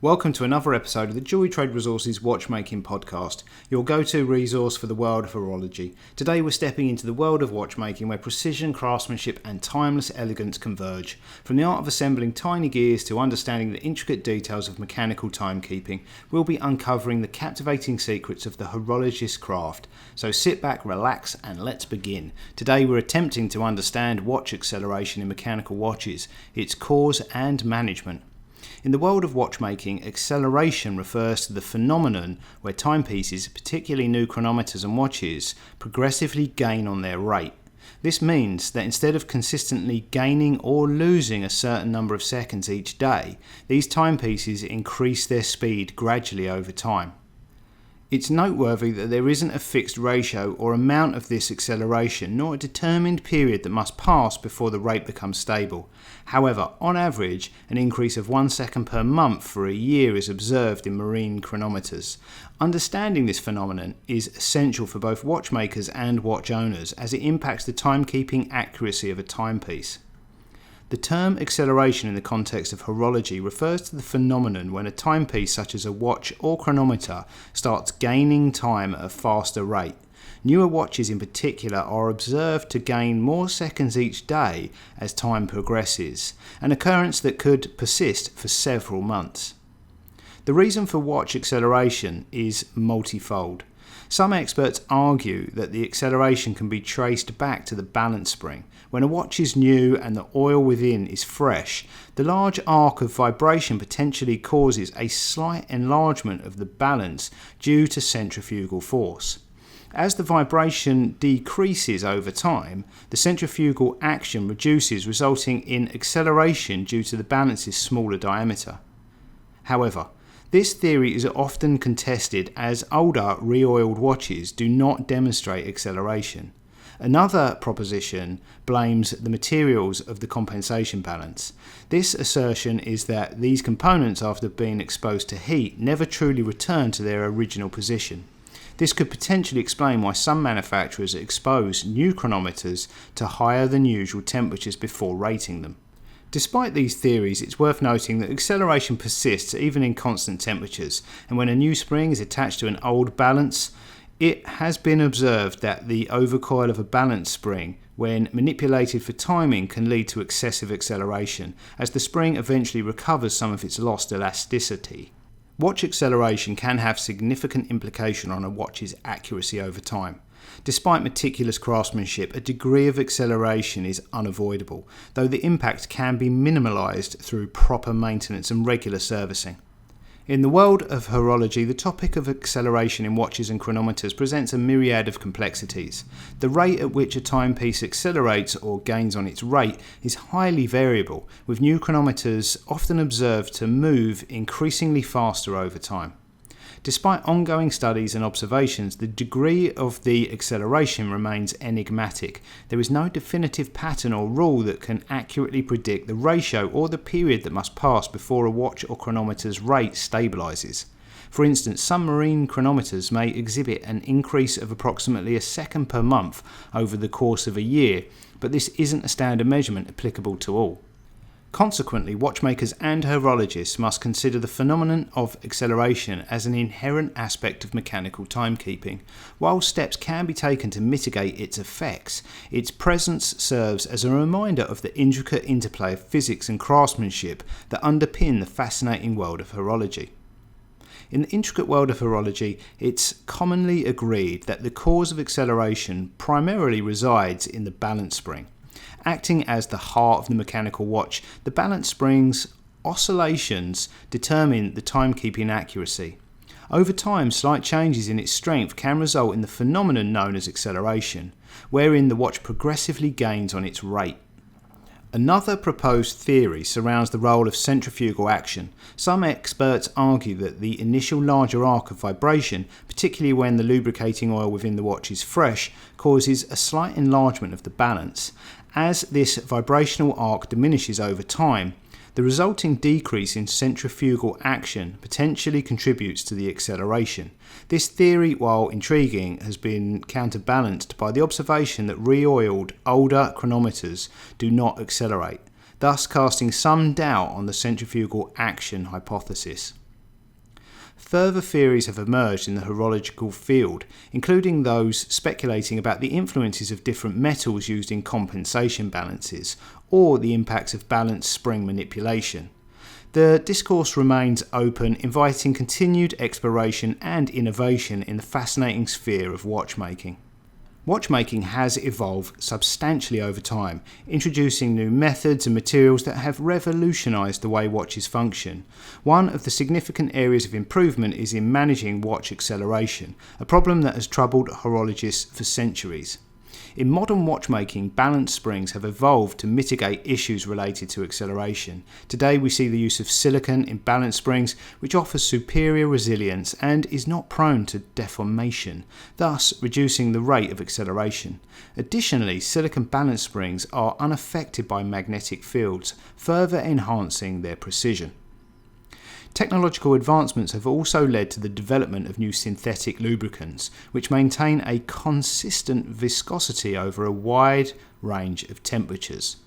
Welcome to another episode of the Jewellery Trade Resources watchmaking podcast, your go-to resource for the world of horology. Today we're stepping into the world of watchmaking where precision, craftsmanship and timeless elegance converge. From the art of assembling tiny gears to understanding the intricate details of mechanical timekeeping, we'll be uncovering the captivating secrets of the horologist's craft. So sit back, relax and let's begin. Today we're attempting to understand watch acceleration in mechanical watches, its cause and management. In the world of watchmaking, acceleration refers to the phenomenon where timepieces, particularly new chronometers and watches, progressively gain on their rate. This means that instead of consistently gaining or losing a certain number of seconds each day, these timepieces increase their speed gradually over time. It's noteworthy that there isn't a fixed ratio or amount of this acceleration, nor a determined period that must pass before the rate becomes stable. However, on average, an increase of 1 second per month for a year is observed in marine chronometers. Understanding this phenomenon is essential for both watchmakers and watch owners, as it impacts the timekeeping accuracy of a timepiece. The term acceleration in the context of horology refers to the phenomenon when a timepiece such as a watch or chronometer starts gaining time at a faster rate. Newer watches in particular are observed to gain more seconds each day as time progresses, an occurrence that could persist for several months. The reason for watch acceleration is multifold. Some experts argue that the acceleration can be traced back to the balance spring. When a watch is new and the oil within is fresh, the large arc of vibration potentially causes a slight enlargement of the balance due to centrifugal force. As the vibration decreases over time, the centrifugal action reduces, resulting in acceleration due to the balance's smaller diameter. However, this theory is often contested as older re-oiled watches do not demonstrate acceleration. Another proposition blames the materials of the compensation balance. This assertion is that these components, after being exposed to heat, never truly return to their original position. This could potentially explain why some manufacturers expose new chronometers to higher than usual temperatures before rating them. Despite these theories, it's worth noting that acceleration persists even in constant temperatures, and when a new spring is attached to an old balance, it has been observed that the overcoil of a balance spring, when manipulated for timing, can lead to excessive acceleration, as the spring eventually recovers some of its lost elasticity. Watch acceleration can have significant implication on a watch's accuracy over time. Despite meticulous craftsmanship, a degree of acceleration is unavoidable, though the impact can be minimalised through proper maintenance and regular servicing. In the world of horology, the topic of acceleration in watches and chronometers presents a myriad of complexities. The rate at which a timepiece accelerates or gains on its rate is highly variable, with new chronometers often observed to move increasingly faster over time. Despite ongoing studies and observations, the degree of the acceleration remains enigmatic. There is no definitive pattern or rule that can accurately predict the ratio or the period that must pass before a watch or chronometer's rate stabilises. For instance, some marine chronometers may exhibit an increase of approximately a second per month over the course of a year, but this isn't a standard measurement applicable to all. Consequently, watchmakers and horologists must consider the phenomenon of acceleration as an inherent aspect of mechanical timekeeping. While steps can be taken to mitigate its effects, its presence serves as a reminder of the intricate interplay of physics and craftsmanship that underpin the fascinating world of horology. In the intricate world of horology, it's commonly agreed that the cause of acceleration primarily resides in the balance spring. Acting as the heart of the mechanical watch, the balance spring's oscillations determine the timekeeping accuracy. Over time, slight changes in its strength can result in the phenomenon known as acceleration, wherein the watch progressively gains on its rate. Another proposed theory surrounds the role of centrifugal action. Some experts argue that the initial larger arc of vibration, particularly when the lubricating oil within the watch is fresh, causes a slight enlargement of the balance. As this vibrational arc diminishes over time, the resulting decrease in centrifugal action potentially contributes to the acceleration. This theory, while intriguing, has been counterbalanced by the observation that re-oiled older chronometers do not accelerate, thus casting some doubt on the centrifugal action hypothesis. Further theories have emerged in the horological field, including those speculating about the influences of different metals used in compensation balances, or the impacts of balance spring manipulation. The discourse remains open, inviting continued exploration and innovation in the fascinating sphere of watchmaking. Watchmaking has evolved substantially over time, introducing new methods and materials that have revolutionised the way watches function. One of the significant areas of improvement is in managing watch acceleration, a problem that has troubled horologists for centuries. In modern watchmaking, balance springs have evolved to mitigate issues related to acceleration. Today we see the use of silicon in balance springs, which offers superior resilience and is not prone to deformation, thus reducing the rate of acceleration. Additionally, silicon balance springs are unaffected by magnetic fields, further enhancing their precision. Technological advancements have also led to the development of new synthetic lubricants, which maintain a consistent viscosity over a wide range of temperatures.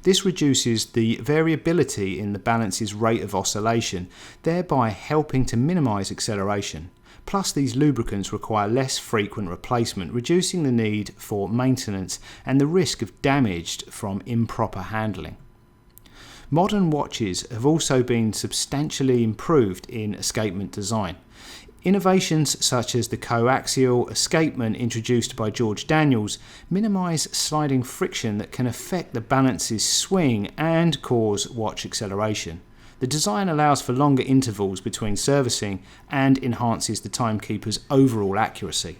This reduces the variability in the balance's rate of oscillation, thereby helping to minimize acceleration. Plus, these lubricants require less frequent replacement, reducing the need for maintenance and the risk of damage from improper handling. Modern watches have also been substantially improved in escapement design. Innovations such as the coaxial escapement introduced by George Daniels minimise sliding friction that can affect the balance's swing and cause watch acceleration. The design allows for longer intervals between servicing and enhances the timekeeper's overall accuracy.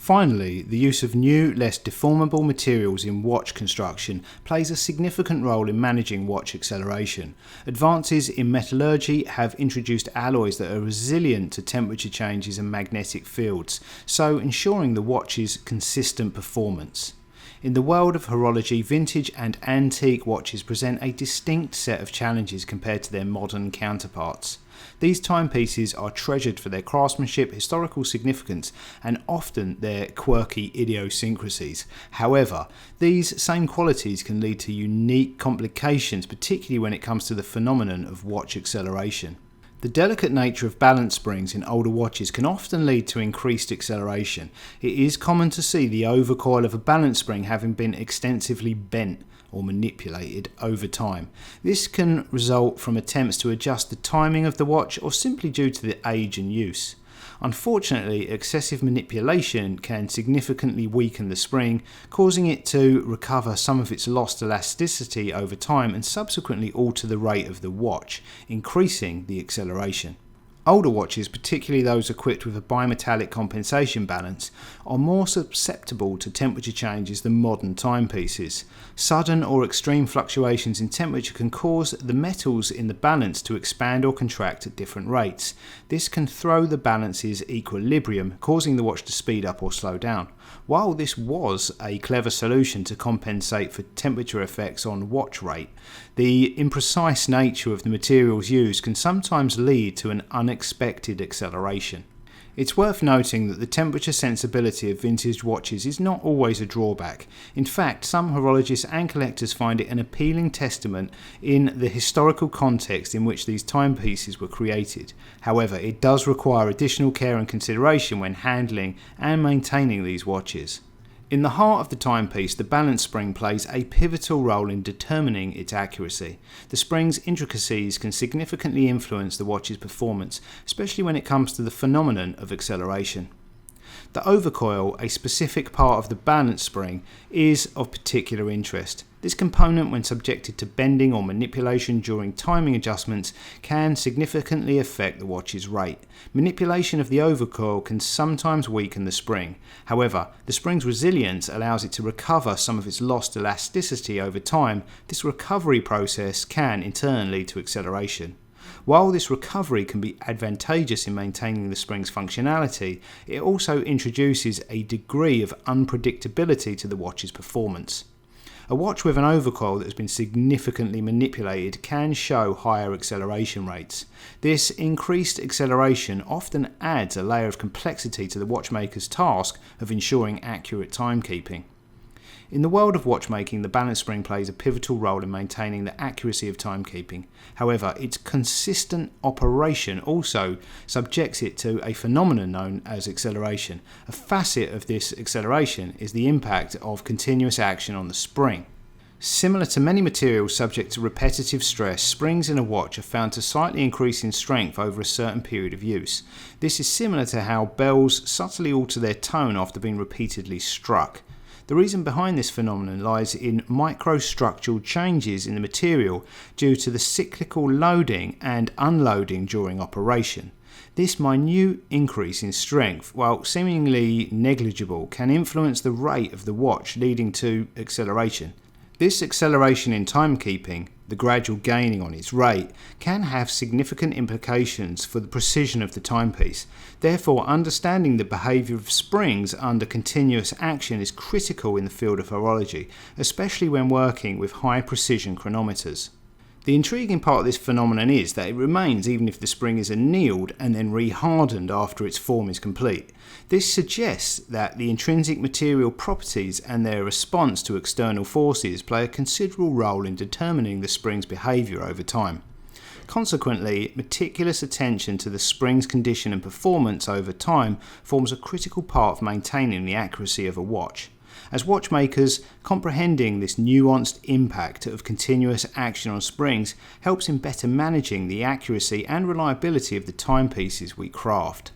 Finally, the use of new, less deformable materials in watch construction plays a significant role in managing watch acceleration. Advances in metallurgy have introduced alloys that are resilient to temperature changes and magnetic fields, so ensuring the watch's consistent performance. In the world of horology, vintage and antique watches present a distinct set of challenges compared to their modern counterparts. These timepieces are treasured for their craftsmanship, historical significance, and often their quirky idiosyncrasies. However, these same qualities can lead to unique complications, particularly when it comes to the phenomenon of watch acceleration. The delicate nature of balance springs in older watches can often lead to increased acceleration. It is common to see the overcoil of a balance spring having been extensively bent or manipulated over time. This can result from attempts to adjust the timing of the watch or simply due to the age and use. Unfortunately, excessive manipulation can significantly weaken the spring, causing it to recover some of its lost elasticity over time and subsequently alter the rate of the watch, increasing the acceleration. Older watches, particularly those equipped with a bimetallic compensation balance, are more susceptible to temperature changes than modern timepieces. Sudden or extreme fluctuations in temperature can cause the metals in the balance to expand or contract at different rates. This can throw the balance's equilibrium, causing the watch to speed up or slow down. While this was a clever solution to compensate for temperature effects on watch rate, the imprecise nature of the materials used can sometimes lead to an unexpected acceleration. It's worth noting that the temperature sensibility of vintage watches is not always a drawback. In fact, some horologists and collectors find it an appealing testament in the historical context in which these timepieces were created. However, it does require additional care and consideration when handling and maintaining these watches. In the heart of the timepiece, the balance spring plays a pivotal role in determining its accuracy. The spring's intricacies can significantly influence the watch's performance, especially when it comes to the phenomenon of acceleration. The overcoil, a specific part of the balance spring, is of particular interest. This component, when subjected to bending or manipulation during timing adjustments, can significantly affect the watch's rate. Manipulation of the overcoil can sometimes weaken the spring. However, the spring's resilience allows it to recover some of its lost elasticity over time. This recovery process can in turn lead to acceleration. While this recovery can be advantageous in maintaining the spring's functionality, it also introduces a degree of unpredictability to the watch's performance. A watch with an overcoil that has been significantly manipulated can show higher acceleration rates. This increased acceleration often adds a layer of complexity to the watchmaker's task of ensuring accurate timekeeping. In the world of watchmaking, the balance spring plays a pivotal role in maintaining the accuracy of timekeeping. However, its consistent operation also subjects it to a phenomenon known as acceleration. A facet of this acceleration is the impact of continuous action on the spring. Similar to many materials subject to repetitive stress, springs in a watch are found to slightly increase in strength over a certain period of use. This is similar to how bells subtly alter their tone after being repeatedly struck. The reason behind this phenomenon lies in microstructural changes in the material due to the cyclical loading and unloading during operation. This minute increase in strength, while seemingly negligible, can influence the rate of the watch, leading to acceleration. This acceleration in timekeeping, the gradual gaining on its rate, can have significant implications for the precision of the timepiece. Therefore, understanding the behaviour of springs under continuous action is critical in the field of horology, especially when working with high precision chronometers. The intriguing part of this phenomenon is that it remains even if the spring is annealed and then rehardened after its form is complete. This suggests that the intrinsic material properties and their response to external forces play a considerable role in determining the spring's behaviour over time. Consequently, meticulous attention to the spring's condition and performance over time forms a critical part of maintaining the accuracy of a watch. As watchmakers, comprehending this nuanced impact of continuous action on springs helps in better managing the accuracy and reliability of the timepieces we craft.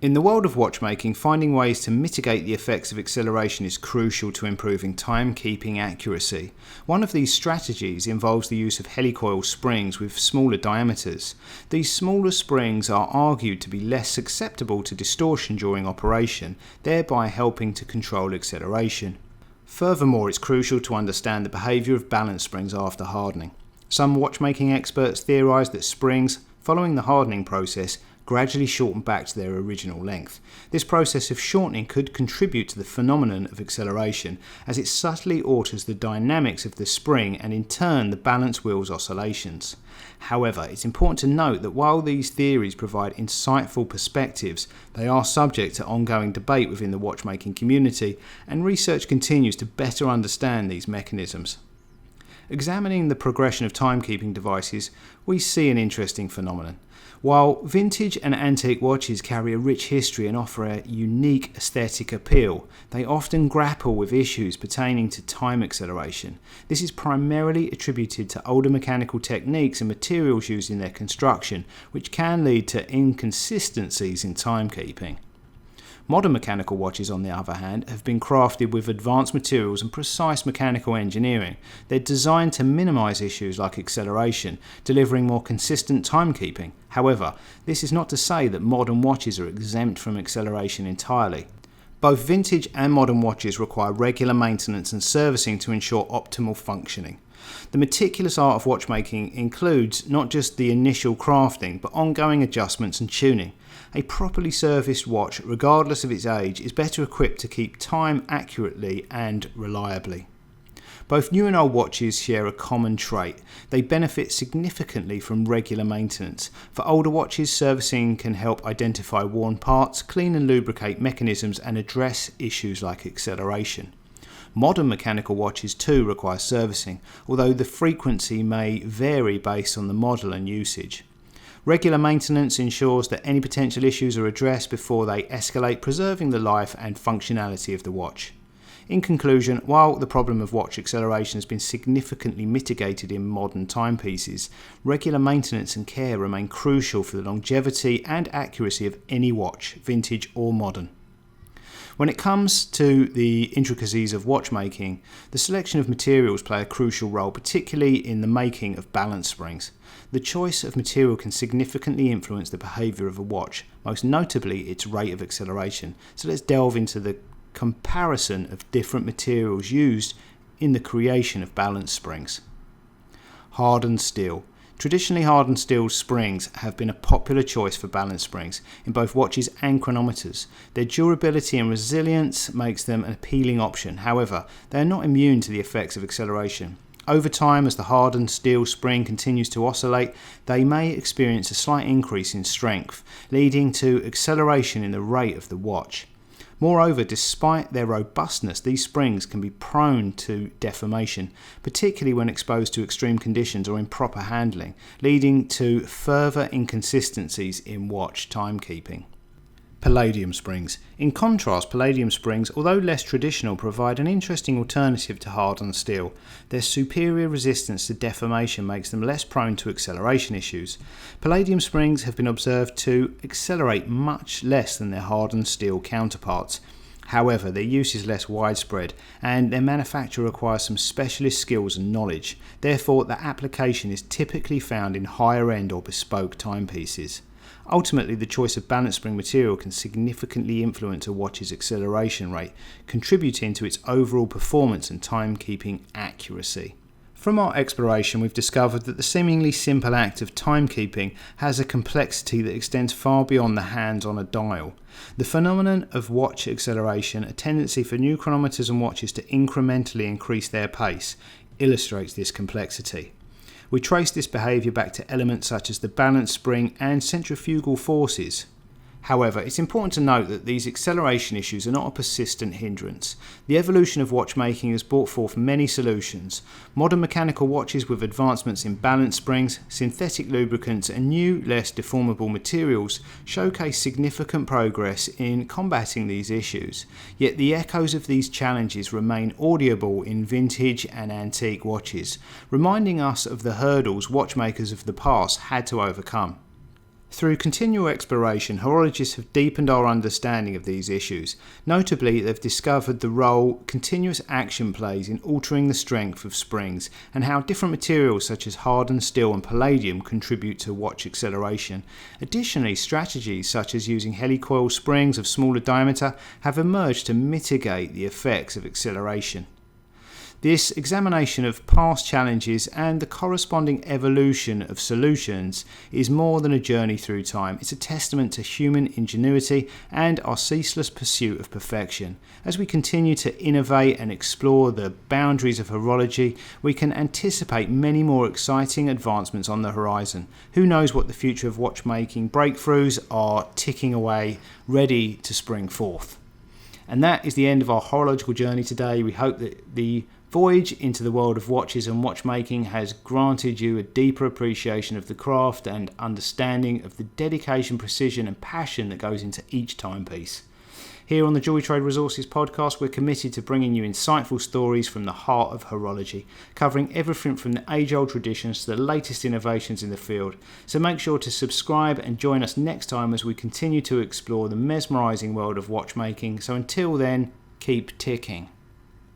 In the world of watchmaking, finding ways to mitigate the effects of acceleration is crucial to improving timekeeping accuracy. One of these strategies involves the use of helicoil springs with smaller diameters. These smaller springs are argued to be less susceptible to distortion during operation, thereby helping to control acceleration. Furthermore, it's crucial to understand the behaviour of balance springs after hardening. Some watchmaking experts theorise that springs, following the hardening process, gradually shorten back to their original length. This process of shortening could contribute to the phenomenon of acceleration, as it subtly alters the dynamics of the spring and in turn the balance wheel's oscillations. However, it's important to note that while these theories provide insightful perspectives, they are subject to ongoing debate within the watchmaking community, and research continues to better understand these mechanisms. Examining the progression of timekeeping devices, we see an interesting phenomenon. While vintage and antique watches carry a rich history and offer a unique aesthetic appeal, they often grapple with issues pertaining to time acceleration. This is primarily attributed to older mechanical techniques and materials used in their construction, which can lead to inconsistencies in timekeeping. Modern mechanical watches, on the other hand, have been crafted with advanced materials and precise mechanical engineering. They're designed to minimise issues like acceleration, delivering more consistent timekeeping. However, this is not to say that modern watches are exempt from acceleration entirely. Both vintage and modern watches require regular maintenance and servicing to ensure optimal functioning. The meticulous art of watchmaking includes not just the initial crafting, but ongoing adjustments and tuning. A properly serviced watch, regardless of its age, is better equipped to keep time accurately and reliably. Both new and old watches share a common trait. They benefit significantly from regular maintenance. For older watches, servicing can help identify worn parts, clean and lubricate mechanisms, and address issues like acceleration. Modern mechanical watches too require servicing, although the frequency may vary based on the model and usage. Regular maintenance ensures that any potential issues are addressed before they escalate, preserving the life and functionality of the watch. In conclusion, while the problem of watch acceleration has been significantly mitigated in modern timepieces, regular maintenance and care remain crucial for the longevity and accuracy of any watch, vintage or modern. When it comes to the intricacies of watchmaking, the selection of materials play a crucial role, particularly in the making of balance springs. The choice of material can significantly influence the behaviour of a watch, most notably its rate of acceleration. So let's delve into the comparison of different materials used in the creation of balance springs. Hardened steel. Traditionally, hardened steel springs have been a popular choice for balance springs in both watches and chronometers. Their durability and resilience makes them an appealing option. However, they are not immune to the effects of acceleration. Over time, as the hardened steel spring continues to oscillate, they may experience a slight increase in strength, leading to acceleration in the rate of the watch. Moreover, despite their robustness, these springs can be prone to deformation, particularly when exposed to extreme conditions or improper handling, leading to further inconsistencies in watch timekeeping. Palladium springs. In contrast, palladium springs, although less traditional, provide an interesting alternative to hardened steel. Their superior resistance to deformation makes them less prone to acceleration issues. Palladium springs have been observed to accelerate much less than their hardened steel counterparts. However, their use is less widespread and their manufacture requires some specialist skills and knowledge. Therefore, their application is typically found in higher end or bespoke timepieces. Ultimately, the choice of balance spring material can significantly influence a watch's acceleration rate, contributing to its overall performance and timekeeping accuracy. From our exploration, we've discovered that the seemingly simple act of timekeeping has a complexity that extends far beyond the hands on a dial. The phenomenon of watch acceleration, a tendency for new chronometers and watches to incrementally increase their pace, illustrates this complexity. We trace this behaviour back to elements such as the balance spring and centrifugal forces. However, it's important to note that these acceleration issues are not a persistent hindrance. The evolution of watchmaking has brought forth many solutions. Modern mechanical watches with advancements in balance springs, synthetic lubricants and new, less deformable materials showcase significant progress in combating these issues. Yet the echoes of these challenges remain audible in vintage and antique watches, reminding us of the hurdles watchmakers of the past had to overcome. Through continual exploration, horologists have deepened our understanding of these issues. Notably, they've discovered the role continuous action plays in altering the strength of springs and how different materials such as hardened steel and palladium contribute to watch acceleration. Additionally, strategies such as using helicoil springs of smaller diameter have emerged to mitigate the effects of acceleration. This examination of past challenges and the corresponding evolution of solutions is more than a journey through time. It's a testament to human ingenuity and our ceaseless pursuit of perfection. As we continue to innovate and explore the boundaries of horology, we can anticipate many more exciting advancements on the horizon. Who knows what the future of watchmaking breakthroughs are ticking away, ready to spring forth. And that is the end of our horological journey today. We hope that the voyage into the world of watches and watchmaking has granted you a deeper appreciation of the craft and understanding of the dedication, precision and passion that goes into each timepiece. Here on the Jewellery Trade Resources podcast, we're committed to bringing you insightful stories from the heart of horology, covering everything from the age-old traditions to the latest innovations in the field. So make sure to subscribe and join us next time as we continue to explore the mesmerising world of watchmaking. So until then, keep ticking.